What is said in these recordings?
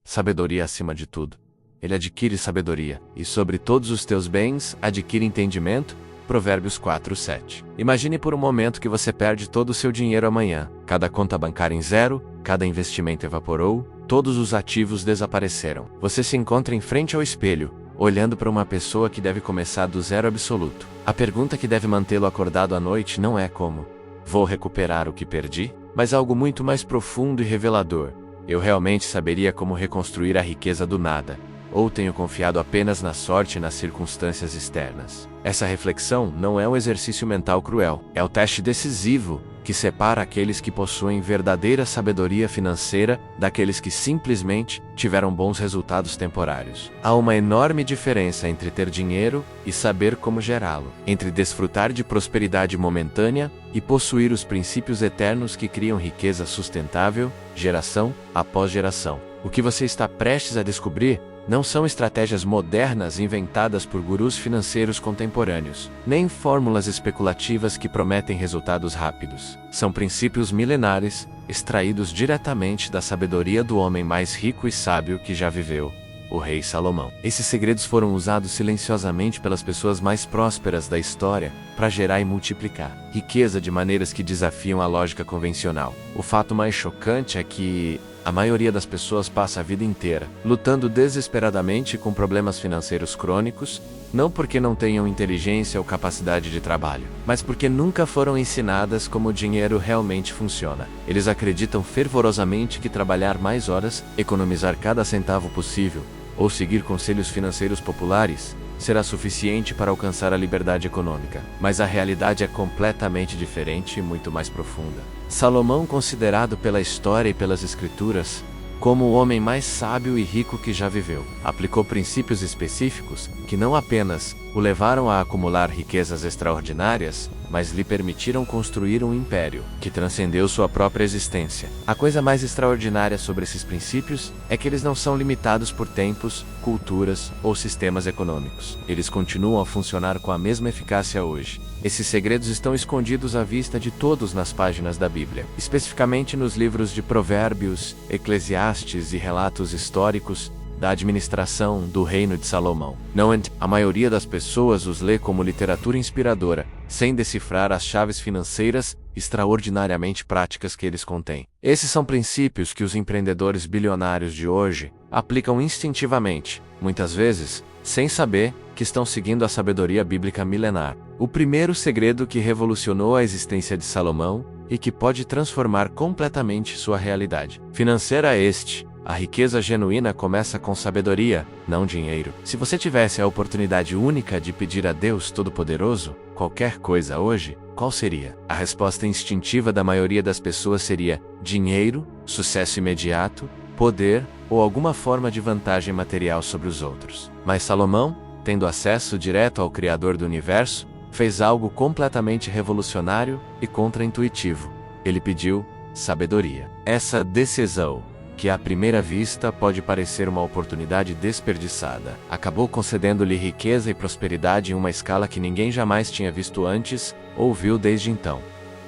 sabedoria acima de tudo. Ele adquire sabedoria, e sobre todos os teus bens adquire entendimento. Provérbios 4:7. Imagine por um momento que você perde todo o seu dinheiro amanhã. Cada conta bancária em zero, cada investimento evaporou, todos os ativos desapareceram. Você se encontra em frente ao espelho, olhando para uma pessoa que deve começar do zero absoluto. A pergunta que deve mantê-lo acordado à noite não é como: vou recuperar o que perdi? Mas algo muito mais profundo e revelador: eu realmente saberia como reconstruir a riqueza do nada? Ou tenho confiado apenas na sorte e nas circunstâncias externas? Essa reflexão não é um exercício mental cruel, é o teste decisivo que separa aqueles que possuem verdadeira sabedoria financeira daqueles que simplesmente tiveram bons resultados temporários. Há uma enorme diferença entre ter dinheiro e saber como gerá-lo, entre desfrutar de prosperidade momentânea e possuir os princípios eternos que criam riqueza sustentável, geração após geração. O que você está prestes a descobrir não são estratégias modernas inventadas por gurus financeiros contemporâneos, nem fórmulas especulativas que prometem resultados rápidos. São princípios milenares, extraídos diretamente da sabedoria do homem mais rico e sábio que já viveu, o rei Salomão. Esses segredos foram usados silenciosamente pelas pessoas mais prósperas da história para gerar e multiplicar riqueza de maneiras que desafiam a lógica convencional. O fato mais chocante é que a maioria das pessoas passa a vida inteira lutando desesperadamente com problemas financeiros crônicos, não porque não tenham inteligência ou capacidade de trabalho, mas porque nunca foram ensinadas como o dinheiro realmente funciona. Eles acreditam fervorosamente que trabalhar mais horas, economizar cada centavo possível, ou seguir conselhos financeiros populares será suficiente para alcançar a liberdade econômica. Mas a realidade é completamente diferente e muito mais profunda. Salomão, considerado pela história e pelas escrituras como o homem mais sábio e rico que já viveu, aplicou princípios específicos que não apenas o levaram a acumular riquezas extraordinárias, mas lhe permitiram construir um império que transcendeu sua própria existência. A coisa mais extraordinária sobre esses princípios é que eles não são limitados por tempos, culturas ou sistemas econômicos. Eles continuam a funcionar com a mesma eficácia hoje. Esses segredos estão escondidos à vista de todos nas páginas da Bíblia, especificamente nos livros de Provérbios, Eclesiastes e relatos históricos da administração do reino de Salomão. A maioria das pessoas os lê como literatura inspiradora, sem decifrar as chaves financeiras extraordinariamente práticas que eles contêm. Esses são princípios que os empreendedores bilionários de hoje aplicam instintivamente, muitas vezes, sem saber que estão seguindo a sabedoria bíblica milenar. O primeiro segredo que revolucionou a existência de Salomão e que pode transformar completamente sua realidade financeira é este: a riqueza genuína começa com sabedoria, não dinheiro. Se você tivesse a oportunidade única de pedir a Deus Todo-Poderoso qualquer coisa hoje, qual seria? A resposta instintiva da maioria das pessoas seria dinheiro, sucesso imediato, poder ou alguma forma de vantagem material sobre os outros. Mas Salomão, tendo acesso direto ao Criador do Universo, fez algo completamente revolucionário e contra-intuitivo. Ele pediu sabedoria. Essa decisão, que à primeira vista pode parecer uma oportunidade desperdiçada, acabou concedendo-lhe riqueza e prosperidade em uma escala que ninguém jamais tinha visto antes ou viu desde então.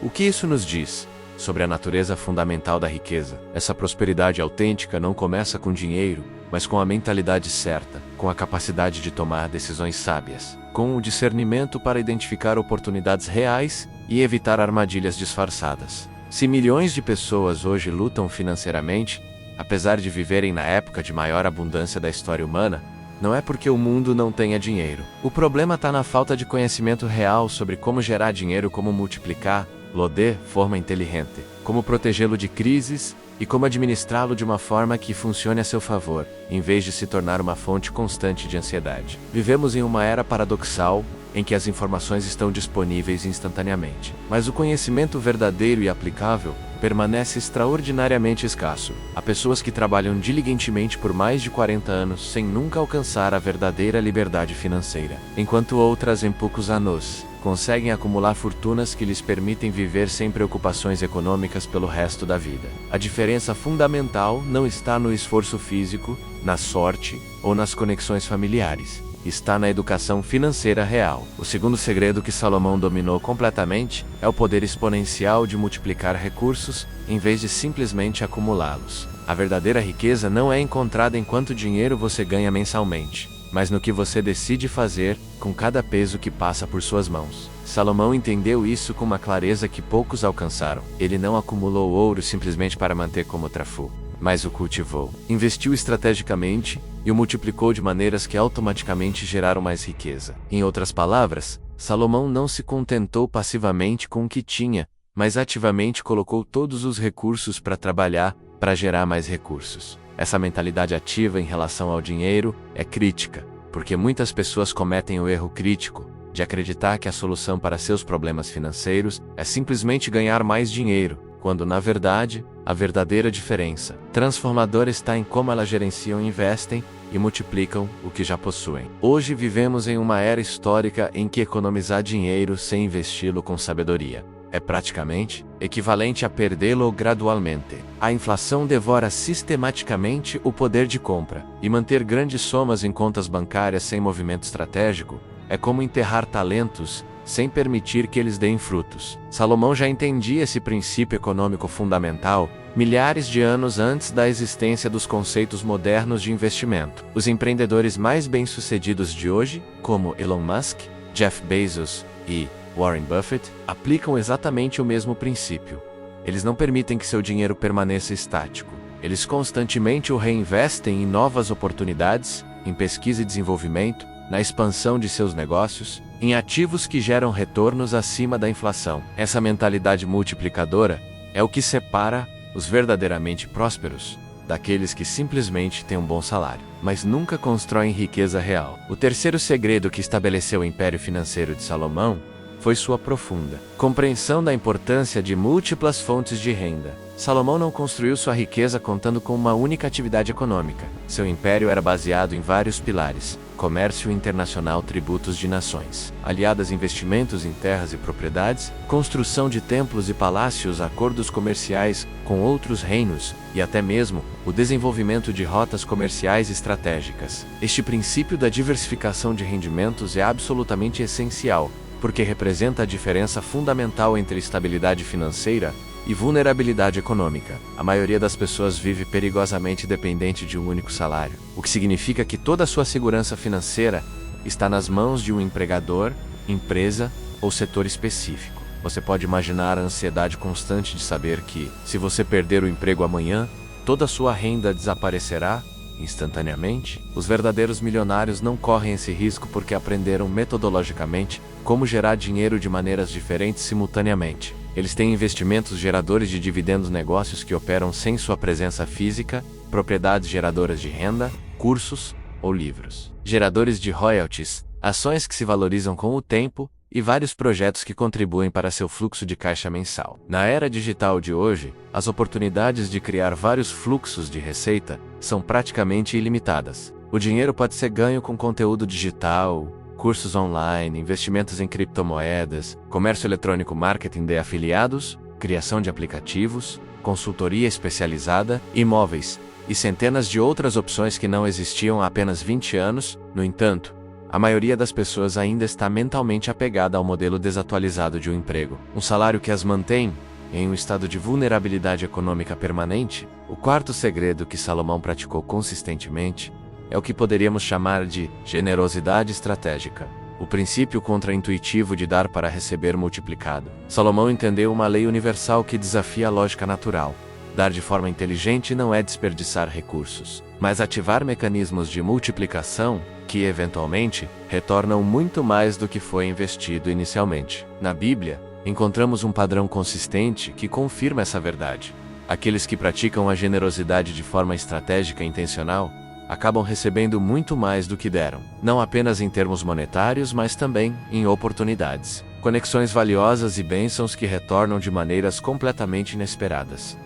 O que isso nos diz sobre a natureza fundamental da riqueza? Essa prosperidade autêntica não começa com dinheiro, mas com a mentalidade certa, com a capacidade de tomar decisões sábias, com o discernimento para identificar oportunidades reais e evitar armadilhas disfarçadas. Se milhões de pessoas hoje lutam financeiramente, apesar de viverem na época de maior abundância da história humana, não é porque o mundo não tenha dinheiro. O problema está na falta de conhecimento real sobre como gerar dinheiro, como multiplicar-lo de forma inteligente, como protegê-lo de crises e como administrá-lo de uma forma que funcione a seu favor, em vez de se tornar uma fonte constante de ansiedade. Vivemos em uma era paradoxal, em que as informações estão disponíveis instantaneamente, mas o conhecimento verdadeiro e aplicável permanece extraordinariamente escasso. Há pessoas que trabalham diligentemente por mais de 40 anos sem nunca alcançar a verdadeira liberdade financeira, enquanto outras em poucos anos conseguem acumular fortunas que lhes permitem viver sem preocupações econômicas pelo resto da vida. A diferença fundamental não está no esforço físico, na sorte ou nas conexões familiares. Está na educação financeira real. O segundo segredo que Salomão dominou completamente é o poder exponencial de multiplicar recursos em vez de simplesmente acumulá-los. A verdadeira riqueza não é encontrada em quanto dinheiro você ganha mensalmente, mas no que você decide fazer com cada peso que passa por suas mãos. Salomão entendeu isso com uma clareza que poucos alcançaram. Ele não acumulou ouro simplesmente para manter como trafu, mas o cultivou, investiu estrategicamente e o multiplicou de maneiras que automaticamente geraram mais riqueza. Em outras palavras, Salomão não se contentou passivamente com o que tinha, mas ativamente colocou todos os recursos para trabalhar, para gerar mais recursos. Essa mentalidade ativa em relação ao dinheiro é crítica, porque muitas pessoas cometem o erro crítico de acreditar que a solução para seus problemas financeiros é simplesmente ganhar mais dinheiro, quando na verdade, a verdadeira diferença transformadora está em como elas gerenciam e investem e multiplicam o que já possuem. Hoje vivemos em uma era histórica em que economizar dinheiro sem investi-lo com sabedoria é praticamente equivalente a perdê-lo gradualmente. A inflação devora sistematicamente o poder de compra, e manter grandes somas em contas bancárias sem movimento estratégico é como enterrar talentos sem permitir que eles deem frutos. Salomão já entendia esse princípio econômico fundamental milhares de anos antes da existência dos conceitos modernos de investimento. Os empreendedores mais bem-sucedidos de hoje, como Elon Musk, Jeff Bezos e Warren Buffett, aplicam exatamente o mesmo princípio. Eles não permitem que seu dinheiro permaneça estático. Eles constantemente o reinvestem em novas oportunidades, em pesquisa e desenvolvimento, na expansão de seus negócios, em ativos que geram retornos acima da inflação. Essa mentalidade multiplicadora é o que separa os verdadeiramente prósperos daqueles que simplesmente têm um bom salário, mas nunca constroem riqueza real. O terceiro segredo que estabeleceu o império financeiro de Salomão foi sua profunda compreensão da importância de múltiplas fontes de renda. Salomão não construiu sua riqueza contando com uma única atividade econômica. Seu império era baseado em vários pilares: comércio internacional, tributos de nações, aliadas investimentos em terras e propriedades, construção de templos e palácios, acordos comerciais com outros reinos, e até mesmo o desenvolvimento de rotas comerciais estratégicas. Este princípio da diversificação de rendimentos é absolutamente essencial, porque representa a diferença fundamental entre estabilidade financeira e vulnerabilidade econômica. A maioria das pessoas vive perigosamente dependente de um único salário, o que significa que toda a sua segurança financeira está nas mãos de um empregador, empresa ou setor específico. Você pode imaginar a ansiedade constante de saber que, se você perder o emprego amanhã, toda a sua renda desaparecerá instantaneamente. Os verdadeiros milionários não correm esse risco porque aprenderam metodologicamente como gerar dinheiro de maneiras diferentes simultaneamente. Eles têm investimentos geradores de dividendos, negócios que operam sem sua presença física, propriedades geradoras de renda, cursos ou livros, geradores de royalties, ações que se valorizam com o tempo e vários projetos que contribuem para seu fluxo de caixa mensal. Na era digital de hoje, as oportunidades de criar vários fluxos de receita são praticamente ilimitadas. O dinheiro pode ser ganho com conteúdo digital, cursos online, investimentos em criptomoedas, comércio eletrônico, marketing de afiliados, criação de aplicativos, consultoria especializada, imóveis e centenas de outras opções que não existiam há apenas 20 anos. No entanto, a maioria das pessoas ainda está mentalmente apegada ao modelo desatualizado de um emprego, um salário que as mantém em um estado de vulnerabilidade econômica permanente. O quarto segredo que Salomão praticou consistentemente é o que poderíamos chamar de generosidade estratégica, o princípio contra-intuitivo de dar para receber multiplicado. Salomão entendeu uma lei universal que desafia a lógica natural. Dar de forma inteligente não é desperdiçar recursos, mas ativar mecanismos de multiplicação que, eventualmente, retornam muito mais do que foi investido inicialmente. Na Bíblia, encontramos um padrão consistente que confirma essa verdade. Aqueles que praticam a generosidade de forma estratégica e intencional acabam recebendo muito mais do que deram, não apenas em termos monetários, mas também em oportunidades, conexões valiosas e bênçãos que retornam de maneiras completamente inesperadas.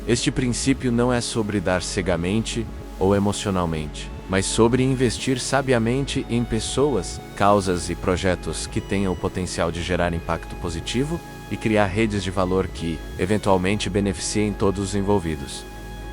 Este princípio não é sobre dar cegamente ou emocionalmente, mas sobre investir sabiamente em pessoas, causas e projetos que tenham o potencial de gerar impacto positivo e criar redes de valor que, eventualmente, beneficiem todos os envolvidos.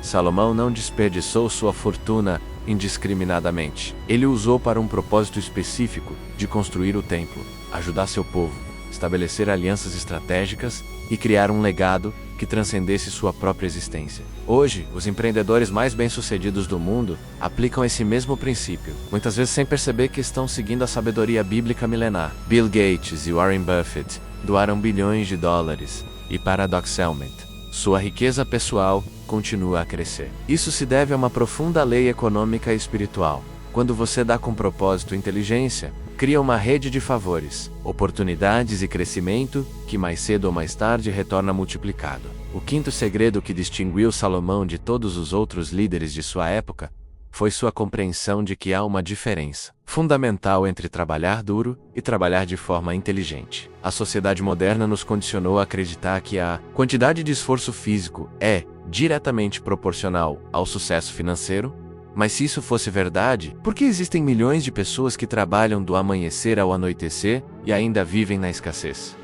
Salomão não desperdiçou sua fortuna indiscriminadamente. Ele usou para um propósito específico de construir o templo, ajudar seu povo, estabelecer alianças estratégicas e criar um legado que transcendesse sua própria existência. Hoje, os empreendedores mais bem-sucedidos do mundo aplicam esse mesmo princípio, muitas vezes sem perceber que estão seguindo a sabedoria bíblica milenar. Bill Gates e Warren Buffett doaram bilhões de dólares e, paradoxalmente, sua riqueza pessoal continua a crescer. Isso se deve a uma profunda lei econômica e espiritual. Quando você dá com propósito e inteligência, cria uma rede de favores, oportunidades e crescimento que mais cedo ou mais tarde retorna multiplicado. O quinto segredo que distinguiu Salomão de todos os outros líderes de sua época foi sua compreensão de que há uma diferença fundamental entre trabalhar duro e trabalhar de forma inteligente. A sociedade moderna nos condicionou a acreditar que a quantidade de esforço físico é diretamente proporcional ao sucesso financeiro. Mas se isso fosse verdade, por que existem milhões de pessoas que trabalham do amanhecer ao anoitecer e ainda vivem na escassez?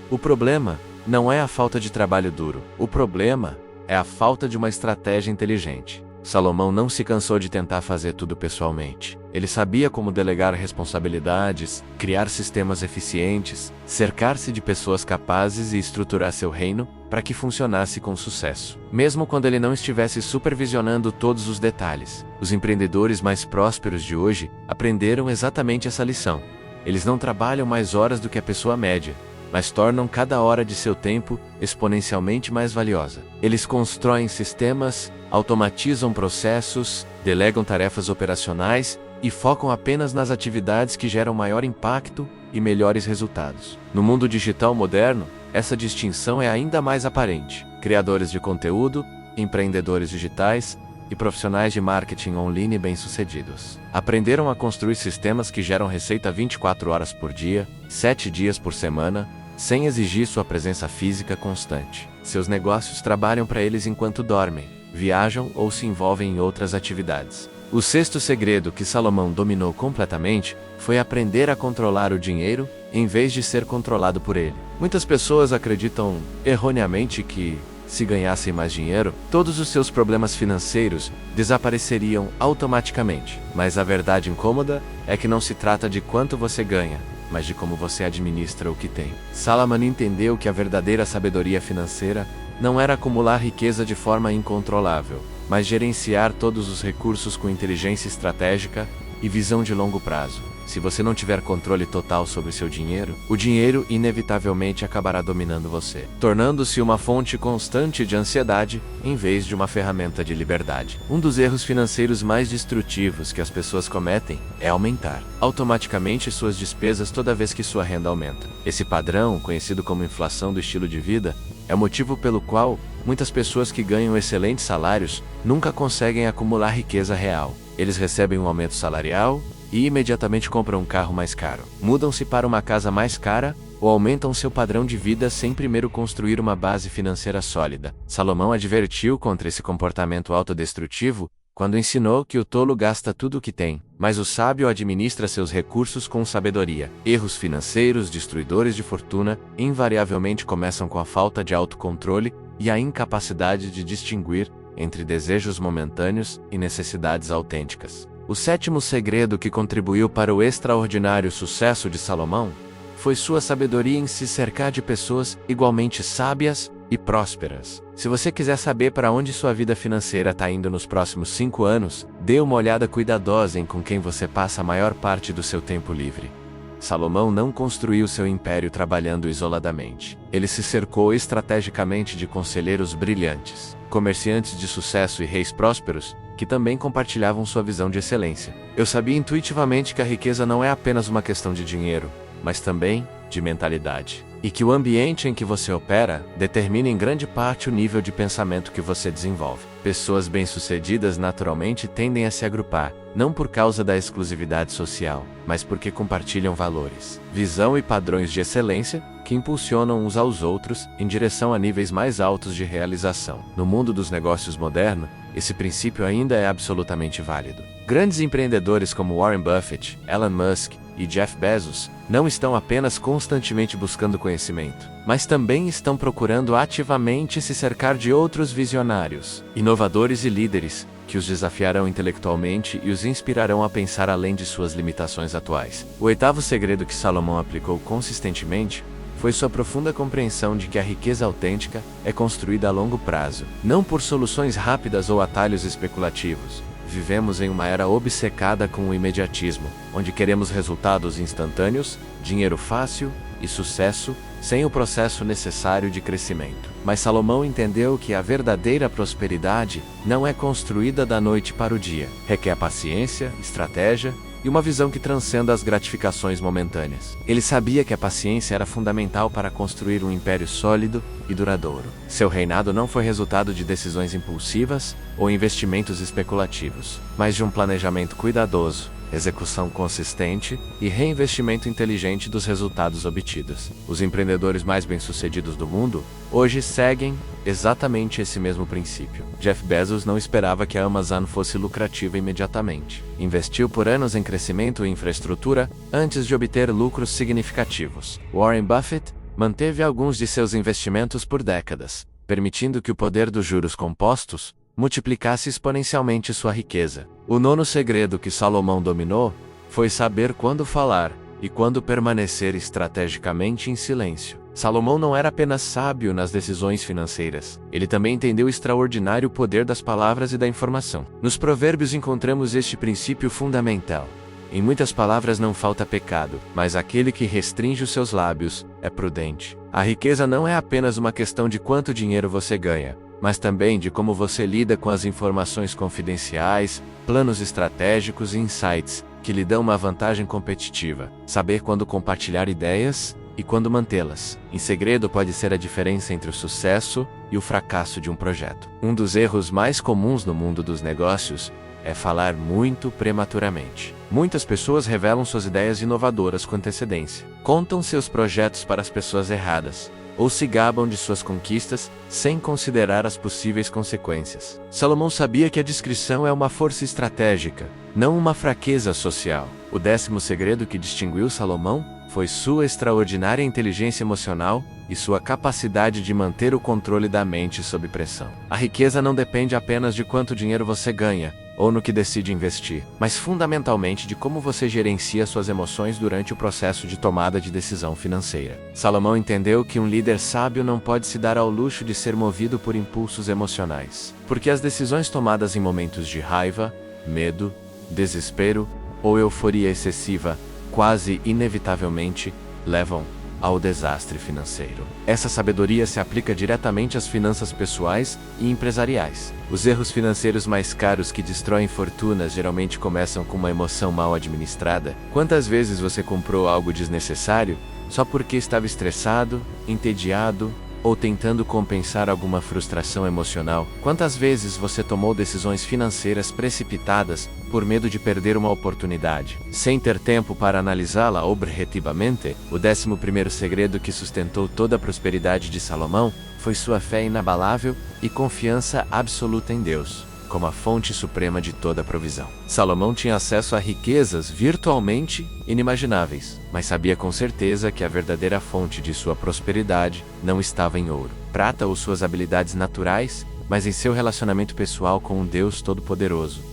O problema não é a falta de trabalho duro. O problema é a falta de uma estratégia inteligente. Salomão não se cansou de tentar fazer tudo pessoalmente. Ele sabia como delegar responsabilidades, criar sistemas eficientes, cercar-se de pessoas capazes e estruturar seu reino para que funcionasse com sucesso. Mesmo quando ele não estivesse supervisionando todos os detalhes, os empreendedores mais prósperos de hoje aprenderam exatamente essa lição. Eles não trabalham mais horas do que a pessoa média, mas tornam cada hora de seu tempo exponencialmente mais valiosa. Eles constroem sistemas, automatizam processos, delegam tarefas operacionais e focam apenas nas atividades que geram maior impacto e melhores resultados. No mundo digital moderno, essa distinção é ainda mais aparente. Criadores de conteúdo, empreendedores digitais e profissionais de marketing online bem-sucedidos aprenderam a construir sistemas que geram receita 24 horas por dia, 7 dias por semana, sem exigir sua presença física constante. Seus negócios trabalham para eles enquanto dormem, viajam ou se envolvem em outras atividades. O sexto segredo que Salomão dominou completamente foi aprender a controlar o dinheiro em vez de ser controlado por ele. Muitas pessoas acreditam erroneamente que, se ganhassem mais dinheiro, todos os seus problemas financeiros desapareceriam automaticamente. Mas a verdade incômoda é que não se trata de quanto você ganha, mas de como você administra o que tem. Salomão entendeu que a verdadeira sabedoria financeira não era acumular riqueza de forma incontrolável, mas gerenciar todos os recursos com inteligência estratégica e visão de longo prazo. Se você não tiver controle total sobre seu dinheiro, o dinheiro inevitavelmente acabará dominando você, tornando-se uma fonte constante de ansiedade em vez de uma ferramenta de liberdade. Um dos erros financeiros mais destrutivos que as pessoas cometem é aumentar automaticamente suas despesas toda vez que sua renda aumenta. Esse padrão, conhecido como inflação do estilo de vida, é o motivo pelo qual muitas pessoas que ganham excelentes salários nunca conseguem acumular riqueza real. Eles recebem um aumento salarial e imediatamente compram um carro mais caro, mudam-se para uma casa mais cara ou aumentam seu padrão de vida sem primeiro construir uma base financeira sólida. Salomão advertiu contra esse comportamento autodestrutivo quando ensinou que o tolo gasta tudo o que tem, mas o sábio administra seus recursos com sabedoria. Erros financeiros destruidores de fortuna invariavelmente começam com a falta de autocontrole e a incapacidade de distinguir entre desejos momentâneos e necessidades autênticas. O sétimo segredo que contribuiu para o extraordinário sucesso de Salomão foi sua sabedoria em se cercar de pessoas igualmente sábias e prósperas. Se você quiser saber para onde sua vida financeira está indo nos próximos 5 anos, dê uma olhada cuidadosa em com quem você passa a maior parte do seu tempo livre. Salomão não construiu seu império trabalhando isoladamente. Ele se cercou estrategicamente de conselheiros brilhantes, comerciantes de sucesso e reis prósperos, que também compartilhavam sua visão de excelência. Eu sabia intuitivamente que a riqueza não é apenas uma questão de dinheiro, mas também de mentalidade. E que o ambiente em que você opera determina em grande parte o nível de pensamento que você desenvolve. Pessoas bem-sucedidas naturalmente tendem a se agrupar, não por causa da exclusividade social, mas porque compartilham valores, visão e padrões de excelência que impulsionam uns aos outros em direção a níveis mais altos de realização. No mundo dos negócios moderno, esse princípio ainda é absolutamente válido. Grandes empreendedores como Warren Buffett, Elon Musk e Jeff Bezos não estão apenas constantemente buscando conhecimento, mas também estão procurando ativamente se cercar de outros visionários, inovadores e líderes que os desafiarão intelectualmente e os inspirarão a pensar além de suas limitações atuais. O oitavo segredo que Salomão aplicou consistentemente foi sua profunda compreensão de que a riqueza autêntica é construída a longo prazo, não por soluções rápidas ou atalhos especulativos. Vivemos em uma era obcecada com o imediatismo, onde queremos resultados instantâneos, dinheiro fácil e sucesso, sem o processo necessário de crescimento. Mas Salomão entendeu que a verdadeira prosperidade não é construída da noite para o dia. Requer paciência, estratégia e uma visão que transcenda as gratificações momentâneas. Ele sabia que a paciência era fundamental para construir um império sólido e duradouro. Seu reinado não foi resultado de decisões impulsivas ou investimentos especulativos, mas de um planejamento cuidadoso, execução consistente e reinvestimento inteligente dos resultados obtidos. Os empreendedores mais bem-sucedidos do mundo hoje seguem exatamente esse mesmo princípio. Jeff Bezos não esperava que a Amazon fosse lucrativa imediatamente. Investiu por anos em crescimento e infraestrutura antes de obter lucros significativos. Warren Buffett manteve alguns de seus investimentos por décadas, permitindo que o poder dos juros compostos multiplicasse exponencialmente sua riqueza. O nono segredo que Salomão dominou foi saber quando falar e quando permanecer estrategicamente em silêncio. Salomão não era apenas sábio nas decisões financeiras, ele também entendeu o extraordinário poder das palavras e da informação. Nos Provérbios encontramos este princípio fundamental. Em muitas palavras não falta pecado, mas aquele que restringe os seus lábios é prudente. A riqueza não é apenas uma questão de quanto dinheiro você ganha, mas também de como você lida com as informações confidenciais, planos estratégicos e insights que lhe dão uma vantagem competitiva. Saber quando compartilhar ideias e quando mantê-las. Em segredo pode ser a diferença entre o sucesso e o fracasso de um projeto. Um dos erros mais comuns no mundo dos negócios é falar muito prematuramente. Muitas pessoas revelam suas ideias inovadoras com antecedência, contam seus projetos para as pessoas erradas, ou se gabam de suas conquistas sem considerar as possíveis consequências. Salomão sabia que a discrição é uma força estratégica, não uma fraqueza social. O 10º segredo que distinguiu Salomão foi sua extraordinária inteligência emocional e sua capacidade de manter o controle da mente sob pressão. A riqueza não depende apenas de quanto dinheiro você ganha, ou no que decide investir, mas fundamentalmente de como você gerencia suas emoções durante o processo de tomada de decisão financeira. Salomão entendeu que um líder sábio não pode se dar ao luxo de ser movido por impulsos emocionais, porque as decisões tomadas em momentos de raiva, medo, desespero ou euforia excessiva quase inevitavelmente levam ao desastre financeiro. Essa sabedoria se aplica diretamente às finanças pessoais e empresariais. Os erros financeiros mais caros que destroem fortunas geralmente começam com uma emoção mal administrada. Quantas vezes você comprou algo desnecessário só porque estava estressado, entediado ou tentando compensar alguma frustração emocional? Quantas vezes você tomou decisões financeiras precipitadas por medo de perder uma oportunidade, sem ter tempo para analisá-la objetivamente? O 11º segredo que sustentou toda a prosperidade de Salomão foi sua fé inabalável e confiança absoluta em Deus, como a fonte suprema de toda a provisão. Salomão tinha acesso a riquezas virtualmente inimagináveis, mas sabia com certeza que a verdadeira fonte de sua prosperidade não estava em ouro, prata ou suas habilidades naturais, mas em seu relacionamento pessoal com o Deus Todo-Poderoso.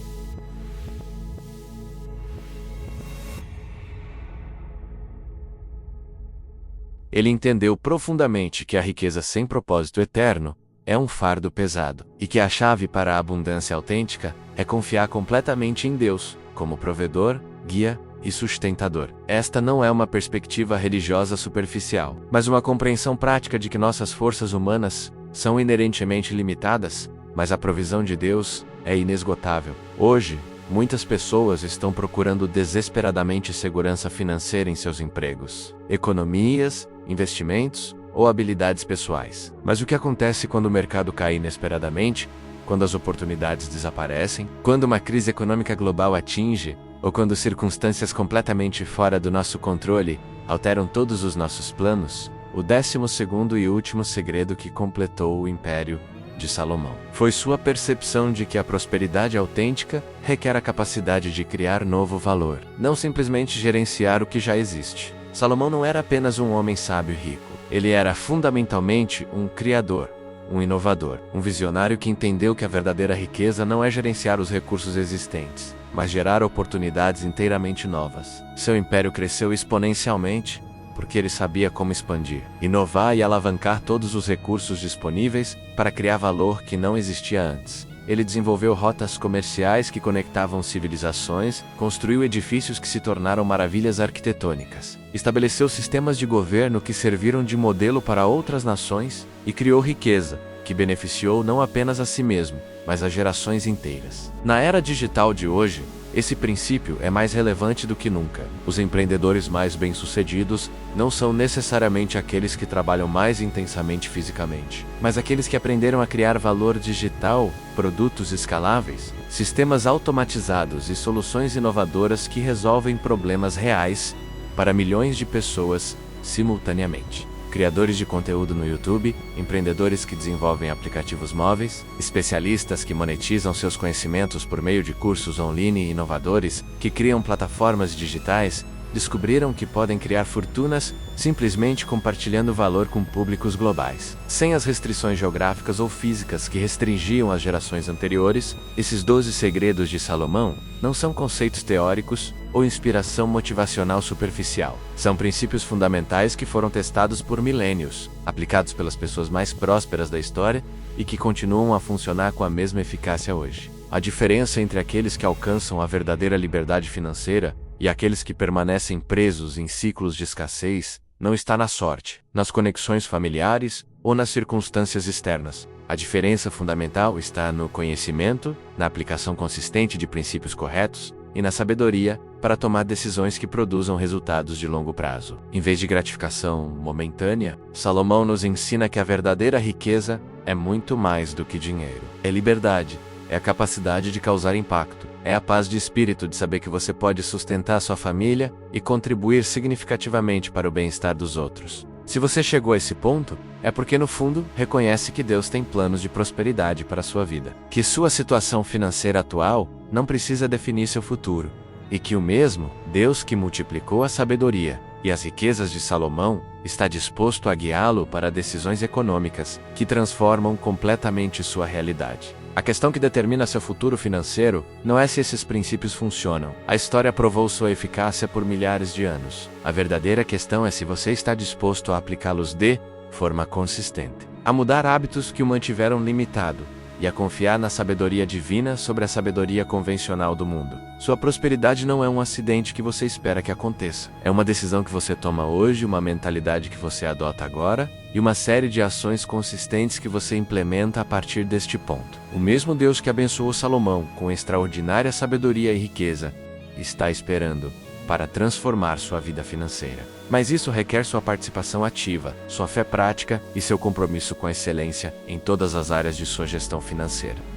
Ele entendeu profundamente que a riqueza sem propósito eterno é um fardo pesado, e que a chave para a abundância autêntica é confiar completamente em Deus, como provedor, guia e sustentador. Esta não é uma perspectiva religiosa superficial, mas uma compreensão prática de que nossas forças humanas são inerentemente limitadas, mas a provisão de Deus é inesgotável. Hoje, muitas pessoas estão procurando desesperadamente segurança financeira em seus empregos, economias, investimentos ou habilidades pessoais. Mas o que acontece quando o mercado cai inesperadamente, quando as oportunidades desaparecem, quando uma crise econômica global atinge, ou quando circunstâncias completamente fora do nosso controle alteram todos os nossos planos? O 12º e último segredo que completou o império de Salomão. Foi sua percepção de que a prosperidade autêntica requer a capacidade de criar novo valor, não simplesmente gerenciar o que já existe. Salomão não era apenas um homem sábio e rico. Ele era fundamentalmente um criador, um inovador, um visionário que entendeu que a verdadeira riqueza não é gerenciar os recursos existentes, mas gerar oportunidades inteiramente novas. Seu império cresceu exponencialmente porque ele sabia como expandir, inovar e alavancar todos os recursos disponíveis para criar valor que não existia antes. Ele desenvolveu rotas comerciais que conectavam civilizações, construiu edifícios que se tornaram maravilhas arquitetônicas, estabeleceu sistemas de governo que serviram de modelo para outras nações e criou riqueza, que beneficiou não apenas a si mesmo, mas a gerações inteiras. Na era digital de hoje, esse princípio é mais relevante do que nunca. Os empreendedores mais bem-sucedidos não são necessariamente aqueles que trabalham mais intensamente fisicamente, mas aqueles que aprenderam a criar valor digital, produtos escaláveis, sistemas automatizados e soluções inovadoras que resolvem problemas reais para milhões de pessoas simultaneamente. Criadores de conteúdo no YouTube, empreendedores que desenvolvem aplicativos móveis, especialistas que monetizam seus conhecimentos por meio de cursos online e inovadores que criam plataformas digitais, descobriram que podem criar fortunas simplesmente compartilhando valor com públicos globais. Sem as restrições geográficas ou físicas que restringiam as gerações anteriores, esses 12 segredos de Salomão não são conceitos teóricos ou inspiração motivacional superficial. São princípios fundamentais que foram testados por milênios, aplicados pelas pessoas mais prósperas da história e que continuam a funcionar com a mesma eficácia hoje. A diferença entre aqueles que alcançam a verdadeira liberdade financeira e aqueles que permanecem presos em ciclos de escassez não está na sorte, nas conexões familiares ou nas circunstâncias externas. A diferença fundamental está no conhecimento, na aplicação consistente de princípios corretos e na sabedoria para tomar decisões que produzam resultados de longo prazo. Em vez de gratificação momentânea, Salomão nos ensina que a verdadeira riqueza é muito mais do que dinheiro. É liberdade, é a capacidade de causar impacto, é a paz de espírito de saber que você pode sustentar sua família e contribuir significativamente para o bem-estar dos outros. Se você chegou a esse ponto, é porque no fundo reconhece que Deus tem planos de prosperidade para a sua vida, que sua situação financeira atual não precisa definir seu futuro, e que o mesmo Deus que multiplicou a sabedoria e as riquezas de Salomão está disposto a guiá-lo para decisões econômicas que transformam completamente sua realidade. A questão que determina seu futuro financeiro não é se esses princípios funcionam. A história provou sua eficácia por milhares de anos. A verdadeira questão é se você está disposto a aplicá-los de forma consistente, a mudar hábitos que o mantiveram limitado e a confiar na sabedoria divina sobre a sabedoria convencional do mundo. Sua prosperidade não é um acidente que você espera que aconteça. É uma decisão que você toma hoje, uma mentalidade que você adota agora e uma série de ações consistentes que você implementa a partir deste ponto. O mesmo Deus que abençoou Salomão com extraordinária sabedoria e riqueza está esperando para transformar sua vida financeira. Mas isso requer sua participação ativa, sua fé prática e seu compromisso com a excelência em todas as áreas de sua gestão financeira.